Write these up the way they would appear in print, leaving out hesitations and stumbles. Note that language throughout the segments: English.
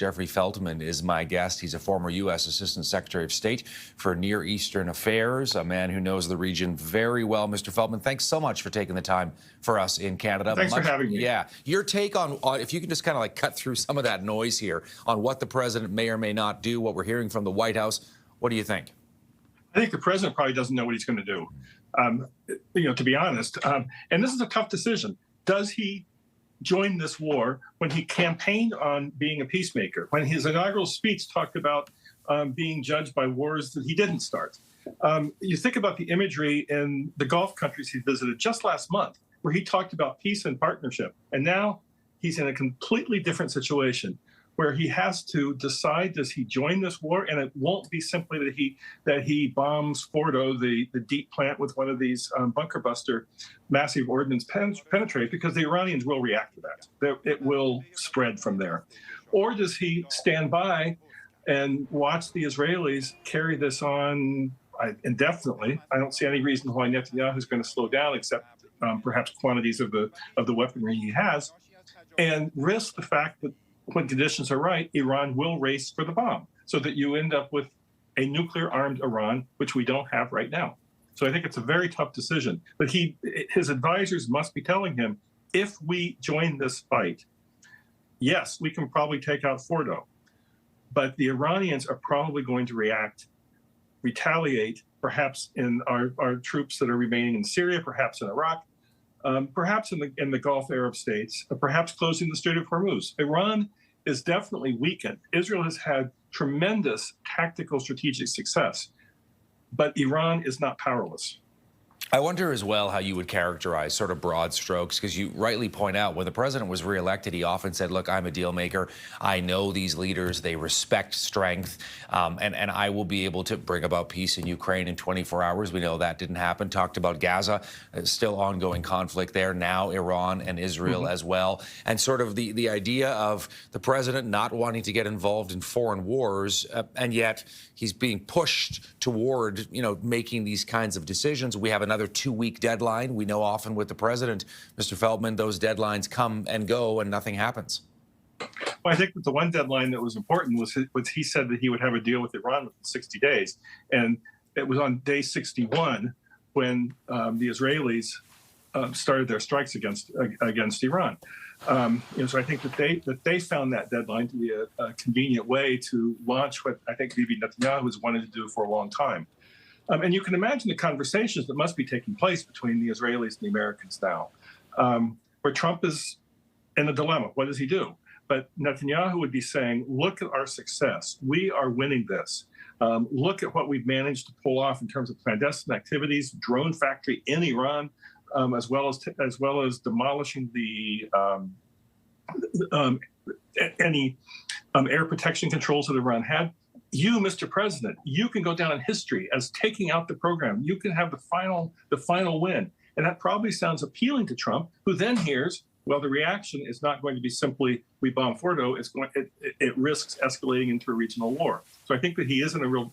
Jeremy Feltman is my guest. He's a former U.S. Assistant Secretary of State for Near Eastern Affairs, a man who knows the region very well. Mr. Feltman, thanks so much for taking the time for us in Canada. Thanks for having me. Yeah. Your take on if you can just kind of like cut through some of that noise here on what the president may or may not do, what we're hearing from the White House. What do you think? I think the president probably doesn't know what he's going to do, to be honest. And this is a tough decision. Does he join this war when he campaigned on being a peacemaker, when his inaugural speech talked about being judged by wars that he didn't start? You think about the imagery in the Gulf countries he visited just last month, where he talked about peace and partnership. And now he's in a completely different situation, where he has to decide, does he join this war? And it won't be simply that he bombs Fordo, the deep plant with one of these bunker buster massive ordnance penetrate, because the Iranians will react to that. It will spread from there. Or does he stand by and watch the Israelis carry this on indefinitely? I don't see any reason why Netanyahu is going to slow down, except perhaps quantities of the weaponry he has, and risk the fact that when conditions are right, Iran will race for the bomb, so that you end up with a nuclear-armed Iran, which we don't have right now. So I think it's a very tough decision. But his advisors must be telling him, if we join this fight, yes, we can probably take out Fordo, but the Iranians are probably going to retaliate, perhaps in our troops that are remaining in Syria, perhaps in Iraq, perhaps in the Gulf Arab states, perhaps closing the Strait of Hormuz. Iran is definitely weakened. Israel has had tremendous tactical strategic success, but Iran is not powerless. I wonder as well how you would characterize sort of broad strokes, because you rightly point out when the president was reelected, he often said, look, I'm a deal maker. I know these leaders. They respect strength, and I will be able to bring about peace in Ukraine in 24 hours. We know that didn't happen. Talked about Gaza, still ongoing conflict there. Now Iran and Israel as well. And sort of the idea of the president not wanting to get involved in foreign wars, and yet he's being pushed toward, making these kinds of decisions. We have another 2-week deadline. We know often with the president, Mr. Feltman, those deadlines come and go and nothing happens. Well, I think that the one deadline that was important was he said that he would have a deal with Iran within 60 days. And it was on day 61 when the Israelis started their strikes against Iran. So I think that they found that deadline to be a convenient way to launch what I think Bibi Netanyahu has wanted to do for a long time. And you can imagine the conversations that must be taking place between the Israelis and the Americans now, where Trump is in a dilemma. What does he do? But Netanyahu would be saying, look at our success. We are winning this. Look at what we've managed to pull off in terms of clandestine activities, drone factory in Iran, as well as demolishing the any air protection controls that Iran had. You, Mr. President, you can go down in history as taking out the program. You can have the final win. And that probably sounds appealing to Trump, who then hears, well, the reaction is not going to be simply we bomb Fordo. It risks escalating into a regional war. So I think that he is in a real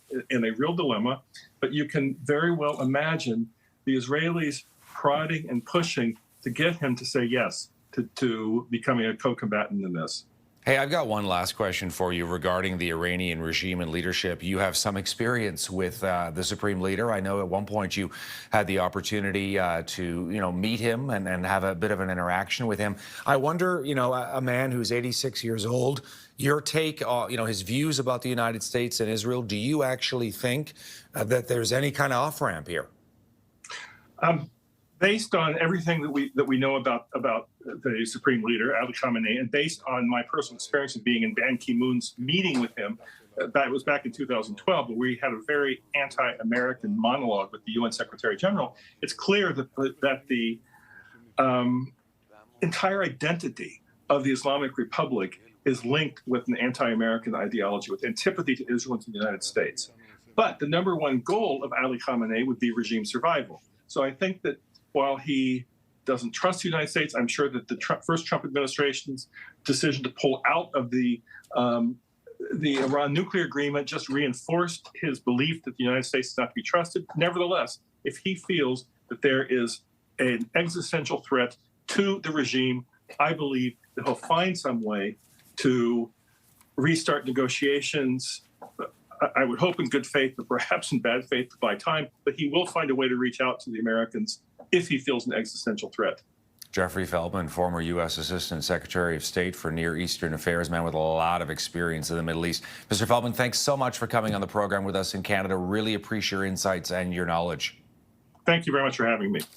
dilemma. But you can very well imagine the Israelis prodding and pushing to get him to say yes to becoming a co-combatant in this. Hey, I've got one last question for you regarding the Iranian regime and leadership. You have some experience with the supreme leader. I know at one point you had the opportunity to, meet him and have a bit of an interaction with him. I wonder, a man who's 86 years old, your take, his views about the United States and Israel. Do you actually think that there's any kind of off-ramp here? Based on everything that we know about the supreme leader, Ali Khamenei, and based on my personal experience of being in Ban Ki-moon's meeting with him, that was back in 2012, but we had a very anti-American monologue with the UN Secretary General. It's clear that the entire identity of the Islamic Republic is linked with an anti-American ideology, with antipathy to Israel and to the United States. But the number one goal of Ali Khamenei would be regime survival. So I think that while he doesn't trust the United States, I'm sure that the first Trump administration's decision to pull out of the Iran nuclear agreement just reinforced his belief that the United States is not to be trusted. Nevertheless, if he feels that there is an existential threat to the regime, I believe that he'll find some way to restart negotiations. I would hope in good faith, but perhaps in bad faith to buy time. But he will find a way to reach out to the Americans if he feels an existential threat. Jeremy Feltman, former U.S. Assistant Secretary of State for Near Eastern Affairs, man with a lot of experience in the Middle East. Mr. Feltman, thanks so much for coming on the program with us in Canada. Really appreciate your insights and your knowledge. Thank you very much for having me.